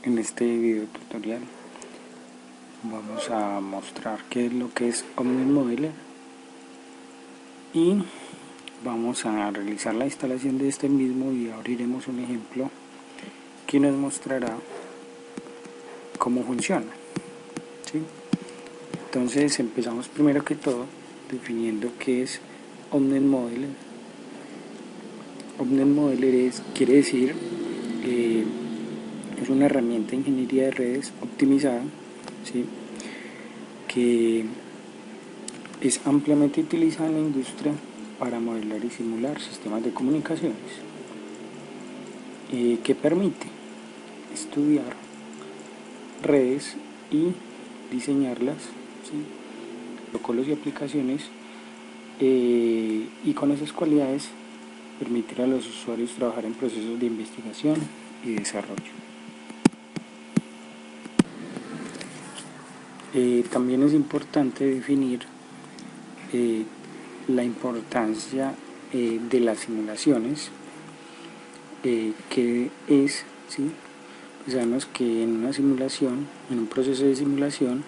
En este video tutorial vamos a mostrar qué es lo que es Omnet Modeler y vamos a realizar la instalación de este mismo y abriremos un ejemplo que nos mostrará cómo funciona, ¿sí? Entonces empezamos primero que todo definiendo qué es Omnet Modeler. Omnet Modeler quiere decir es una herramienta de ingeniería de redes optimizada, ¿sí?, que es ampliamente utilizada en la industria para modelar y simular sistemas de comunicaciones, que permite estudiar redes y diseñarlas, ¿sí?, protocolos y aplicaciones, y con esas cualidades permitir a los usuarios trabajar en procesos de investigación y desarrollo. También es importante definir la importancia de las simulaciones, que es, ¿sí?, pues sabemos que en una simulación, en un proceso de simulación,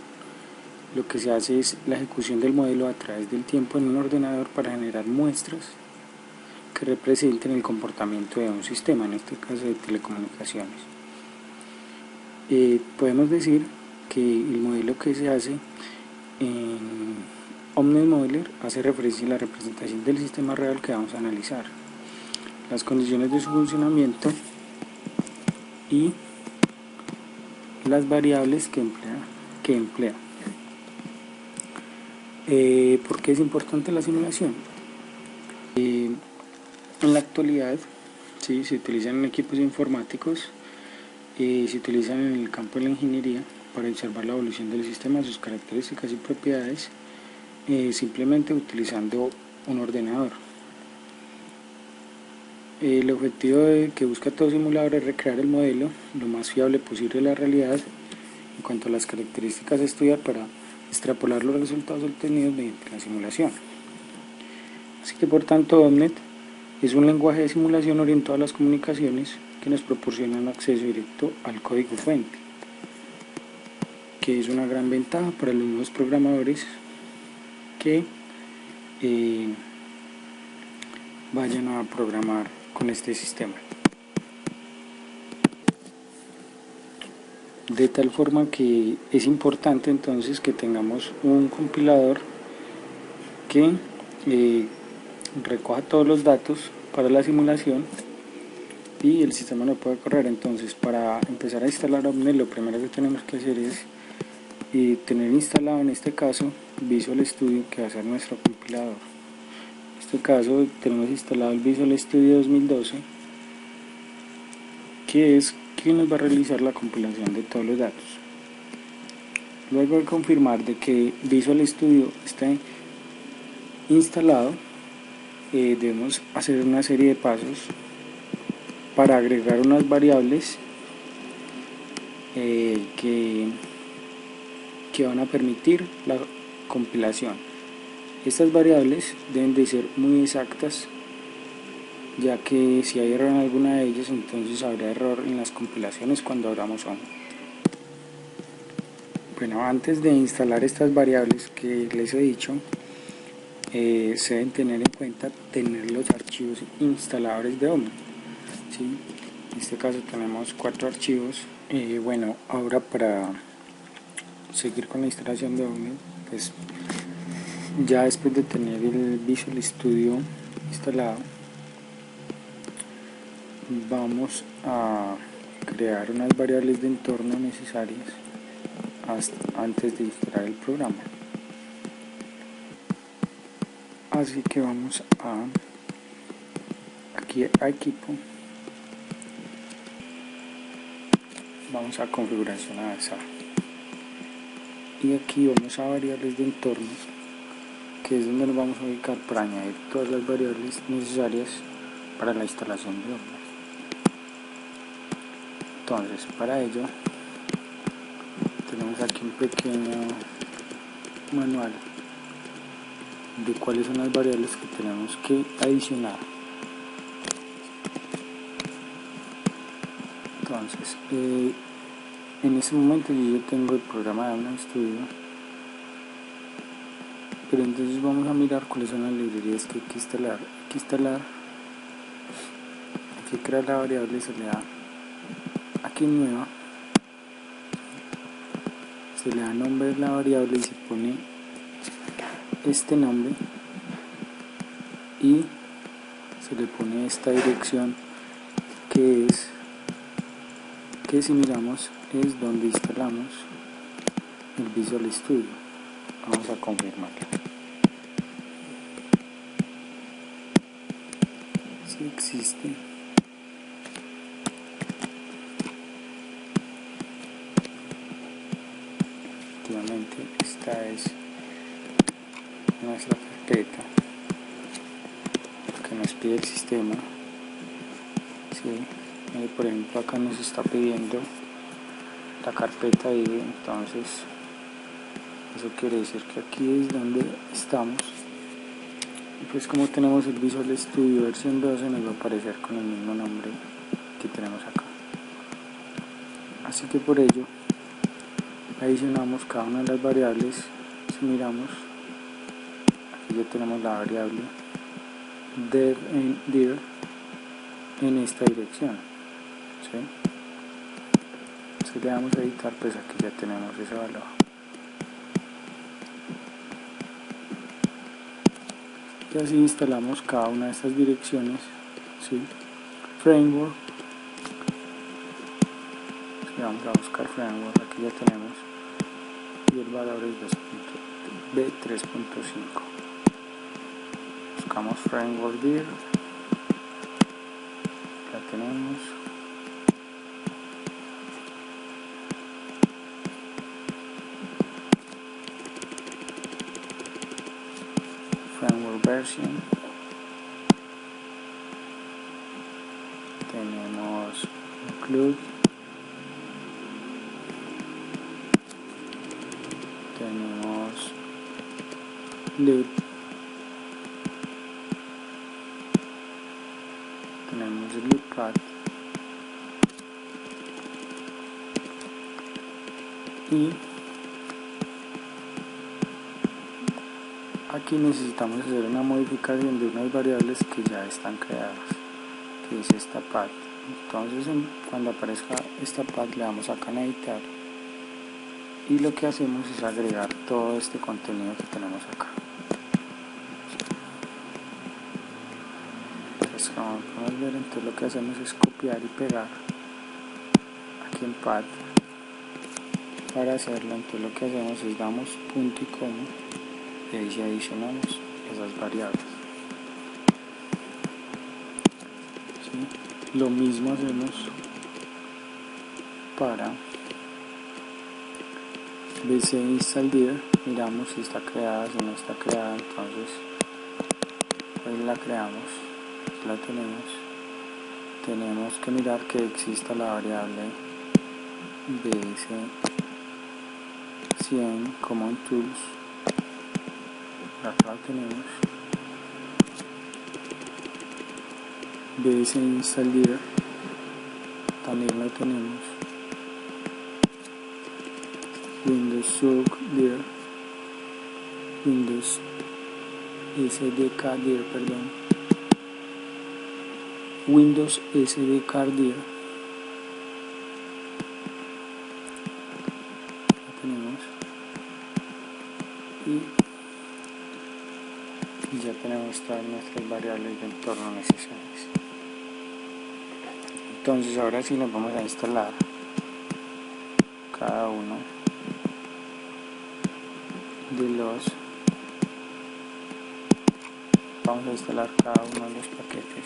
lo que se hace es la ejecución del modelo a través del tiempo en un ordenador para generar muestras que representen el comportamiento de un sistema, en este caso de telecomunicaciones. Podemos decir que el modelo que se hace en Omnet Modeler hace referencia a la representación del sistema real que vamos a analizar, las condiciones de su funcionamiento y las variables que emplea. ¿Por qué es importante la simulación? En la actualidad, ¿sí?, se utilizan en equipos informáticos, se utilizan en el campo de la ingeniería para observar la evolución del sistema, sus características y propiedades, simplemente utilizando un ordenador. El objetivo que busca todo simulador es recrear el modelo lo más fiable posible de la realidad en cuanto a las características a estudiar para extrapolar los resultados obtenidos mediante la simulación. Así que por tanto Omnet es un lenguaje de simulación orientado a las comunicaciones que nos proporcionan acceso directo al código fuente, que es una gran ventaja para los nuevos programadores que vayan a programar con este sistema. De tal forma que es importante entonces que tengamos un compilador que recoja todos los datos para la simulación y el sistema no puede correr. Entonces, para empezar a instalar Omnet, lo primero que tenemos que hacer es tener instalado, en este caso, Visual Studio, que va a ser nuestro compilador. En este caso tenemos instalado el Visual Studio 2012, que es quien nos va a realizar la compilación de todos los datos. Luego de confirmar de que Visual Studio esté instalado, debemos hacer una serie de pasos para agregar unas variables que van a permitir la compilación. Estas variables deben de ser muy exactas, ya que si hay error en alguna de ellas, entonces habrá error en las compilaciones cuando abramos Omnet. Bueno, antes de instalar estas variables que les he dicho, se deben tener en cuenta tener los archivos instaladores de Omnet, ¿sí? En este caso tenemos 4 archivos. Bueno, ahora para seguir con la instalación de Omnet, pues ya después de tener el Visual Studio instalado, vamos a crear unas variables de entorno necesarias antes de instalar el programa. Así que vamos aquí a equipo, vamos a configuración avanzada y aquí vamos a variables de entorno, que es donde nos vamos a ubicar para añadir todas las variables necesarias para la instalación de Omnet. Entonces, para ello tenemos aquí un pequeño manual de cuáles son las variables que tenemos que adicionar. Entonces, En ese momento yo ya tengo el programa de Aula Studio, pero entonces vamos a mirar cuáles son las librerías que hay que instalar. Hay que crear la variable, se le da aquí en nueva, se le da nombre a la variable y se pone este nombre y se le pone esta dirección que si miramos es donde instalamos el Visual Studio. Vamos a confirmarlo. Si existe. Efectivamente, esta es nuestra carpeta que nos pide el sistema. Sí, por ejemplo acá nos está pidiendo la carpeta y entonces eso quiere decir que aquí es donde estamos. Y pues como tenemos el Visual Studio versión 12 nos va a aparecer con el mismo nombre que tenemos acá. Así que por ello adicionamos cada una de las variables. Si miramos, aquí ya tenemos la variable dir en esta dirección, ¿sí? Si le damos a editar, pues aquí ya tenemos ese valor. Y así instalamos cada una de estas direcciones, ¿sí? Framework, si vamos a buscar framework, aquí ya tenemos, y el valor es B3.5. Buscamos framework dir, la tenemos. Framework version, tenemos include, tenemos loop, tenemos el loop path y aquí necesitamos hacer una modificación de unas variables que ya están creadas, que es esta path. Entonces cuando aparezca esta path le damos acá en editar y lo que hacemos es agregar todo este contenido que tenemos acá. Entonces como podemos ver, entonces lo que hacemos es copiar y pegar aquí en path. Para hacerlo, entonces lo que hacemos es damos punto y coma y ahí sí adicionamos esas variables. ¿Sí? Lo mismo hacemos para bc install dir, miramos si está creada, si no está creada, entonces pues la creamos, la tenemos que mirar que exista la variable bs100 common tools, acá la tenemos, bs install dir también la tenemos, Windows Soak dir, Windows SDK dir, Windows SDK dir, la tenemos y ya tenemos todas nuestras variables de entorno necesarias. Entonces ahora sí nos vamos a instalar cada uno de los, vamos a instalar cada uno de los paquetes.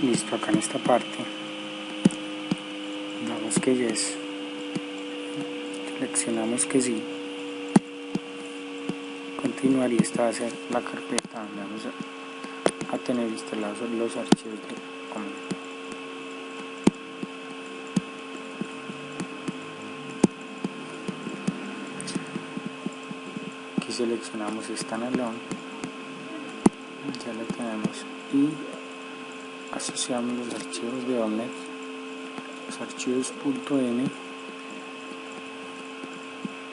Listo, acá en esta parte damos que yes, seleccionamos que sí, continuar, y esta va a ser la carpeta donde vamos a tener instalados los archivos de Omnet. Aquí seleccionamos standalone, ya lo tenemos, y asociamos los archivos de Omnet, los archivos .n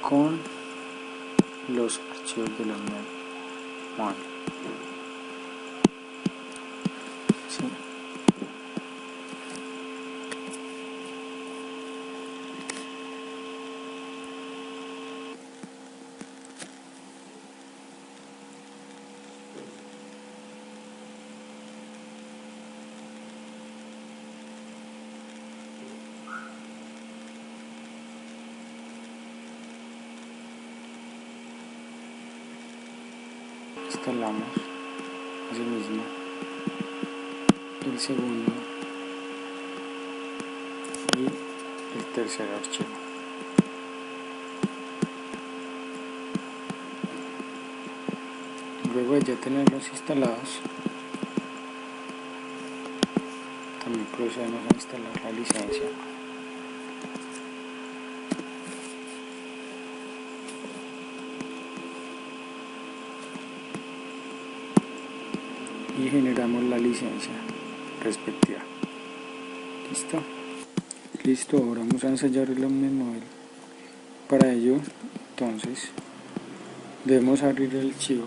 con los archivos del Omnet One. ¿Sí? Instalamos asimismo el segundo y el tercer archivo. Luego de ya tenerlos instalados, también procedemos a instalar la licencia. Y generamos la licencia respectiva. Listo, ahora vamos a ensayar el Omnet Model. Para ello, entonces, debemos abrir el archivo,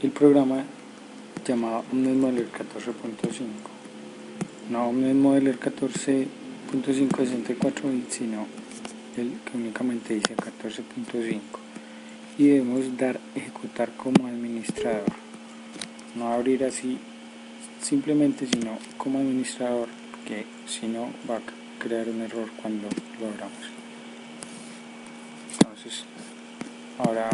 el programa llamado Omnet Modeler 14.5. No Omnet Modeler 14.5 64 bits, sino el que únicamente dice 14.5. Y debemos dar ejecutar como administrador. No abrir así simplemente, sino como administrador, que si no va a crear un error cuando lo abramos. Entonces, ahora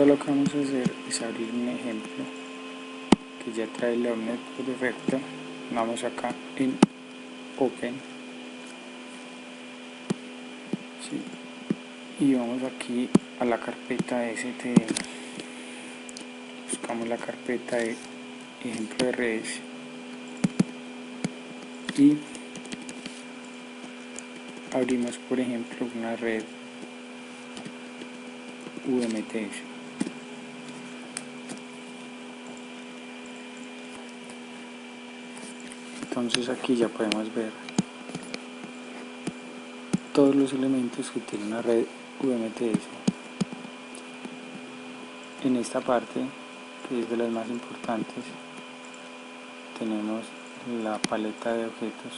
lo que vamos a hacer es abrir un ejemplo que ya trae la Omnet por defecto. Vamos acá en Open, ¿sí? Y vamos aquí a la carpeta STL, buscamos la carpeta de ejemplo de redes y abrimos, por ejemplo, una red UMTS. Entonces aquí ya podemos ver todos los elementos que tiene una red UMTS. En esta parte, que es de las más importantes, tenemos la paleta de objetos,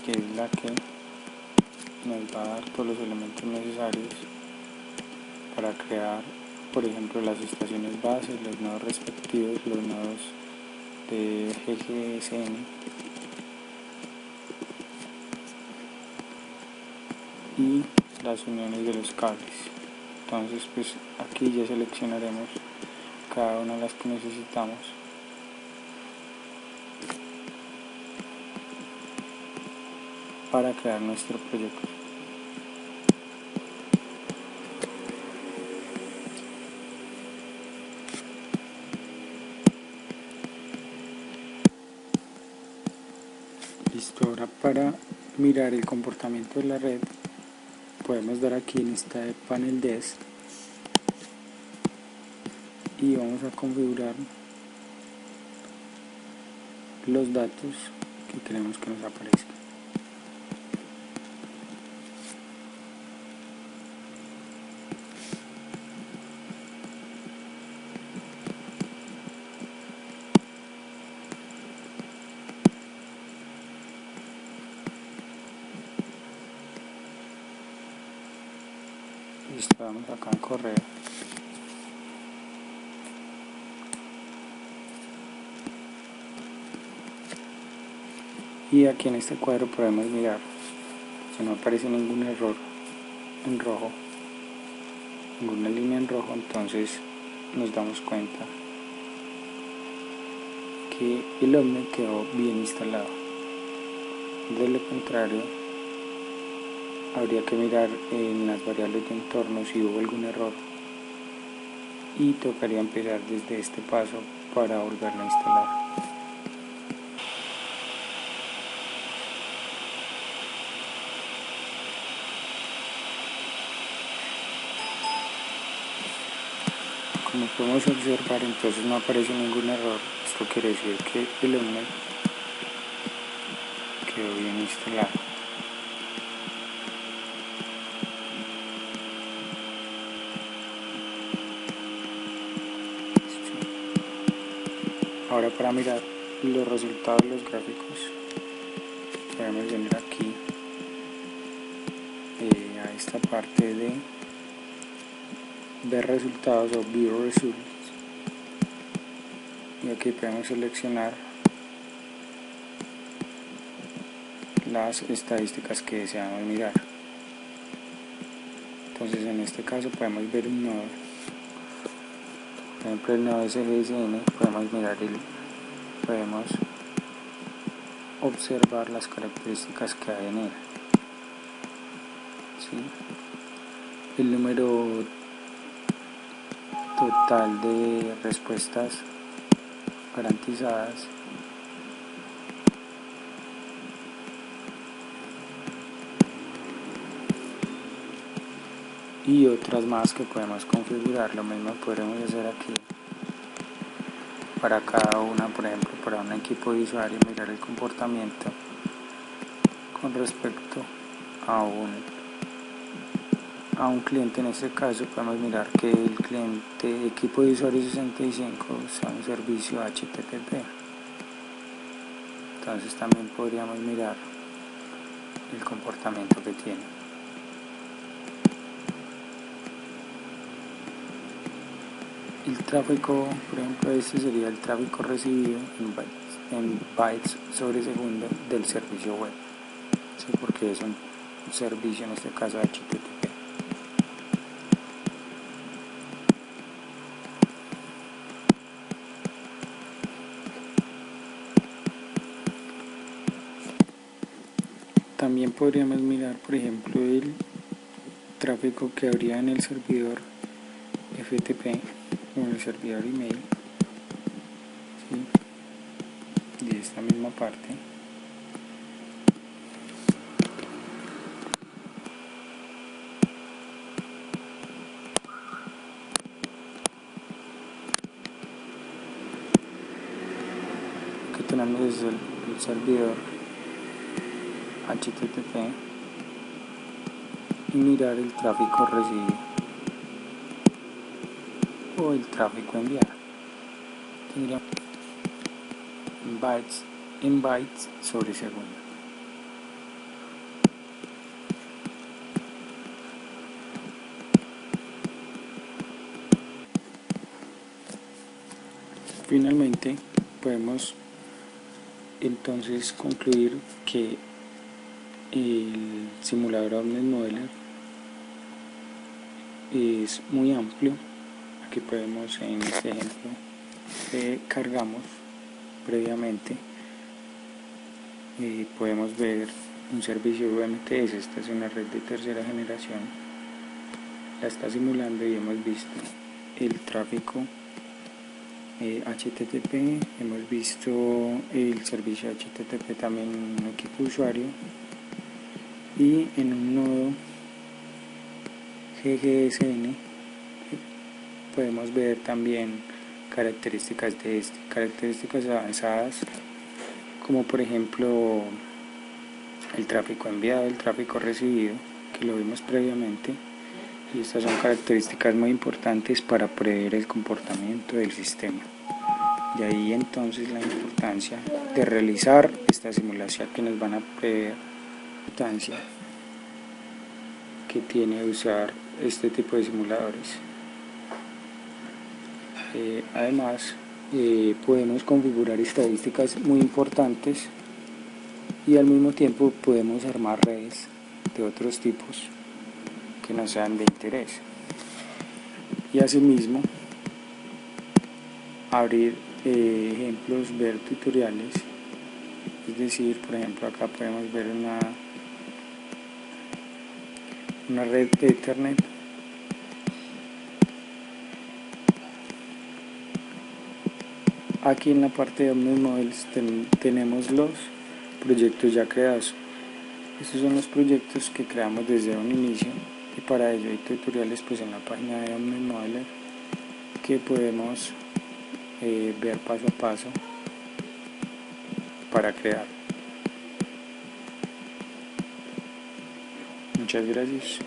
que es la que nos va a dar todos los elementos necesarios para crear, por ejemplo, las estaciones base, los nodos respectivos, los nodos de GGSN y las uniones de los cables. Entonces, pues aquí ya seleccionaremos cada una de las que necesitamos para crear nuestro proyecto. Listo, ahora para mirar el comportamiento de la red podemos dar aquí en este panel Desk y vamos a configurar los datos que queremos que nos aparezcan. Listo, vamos acá en correo. Y aquí en este cuadro podemos mirar si no aparece ningún error en rojo, ninguna línea en rojo, entonces nos damos cuenta que el Omnet quedó bien instalado. De lo contrario, habría que mirar en las variables de entorno si hubo algún error y tocaría empezar desde este paso para volverlo a instalar. Como podemos observar, entonces no aparece ningún error. Esto quiere decir que el Omnet quedó bien instalado. Ahora, para mirar los resultados de los gráficos, podemos venir aquí a esta parte de ver resultados o View Results, y aquí podemos seleccionar las estadísticas que deseamos mirar. Entonces en este caso podemos ver un nodo, por ejemplo el nodo SGSN, podemos observar las características que hay en él. ¿Sí? El número total de respuestas garantizadas, y otras más que podemos configurar. Lo mismo podremos hacer aquí para cada una, por ejemplo para un equipo de usuario, mirar el comportamiento con respecto a un cliente. En este caso podemos mirar que el cliente equipo de usuario 65 usa un servicio HTTP. Entonces también podríamos mirar el comportamiento que tiene. El tráfico, por ejemplo, este sería el tráfico recibido en bytes sobre segundo del servicio web, ¿sí? Porque es un servicio, en este caso HTTP. También podríamos mirar, por ejemplo, el tráfico que habría en el servidor FTP o en el servidor email, ¿sí? De esta misma parte. Aquí tenemos el servidor HTTP y mirar el tráfico recibido o el tráfico enviado. Tendríamos en bytes sobre segundo. Finalmente podemos entonces concluir que el simulador Omnet Modeler es muy amplio. Aquí podemos, en este ejemplo que cargamos previamente, podemos ver un servicio UMTS. Esta es una red de tercera generación, la está simulando y hemos visto el tráfico HTTP, hemos visto el servicio HTTP también en un equipo usuario y en un nodo GGSN. Podemos ver también características características avanzadas, como por ejemplo el tráfico enviado, el tráfico recibido, que lo vimos previamente, y estas son características muy importantes para prever el comportamiento del sistema. Y ahí entonces la importancia de realizar esta simulación, que nos van a prever la importancia que tiene usar este tipo de simuladores. Además, podemos configurar estadísticas muy importantes y al mismo tiempo podemos armar redes de otros tipos que no sean de interés. Y asimismo, abrir ejemplos, ver tutoriales, es decir, por ejemplo, acá podemos ver una red de Ethernet. Aquí en la parte de Omnus Models tenemos los proyectos ya creados. Estos son los proyectos que creamos desde un inicio, y para ello hay tutoriales pues en la página de Omnus Modeler que podemos ver paso a paso para crear. Muchas gracias.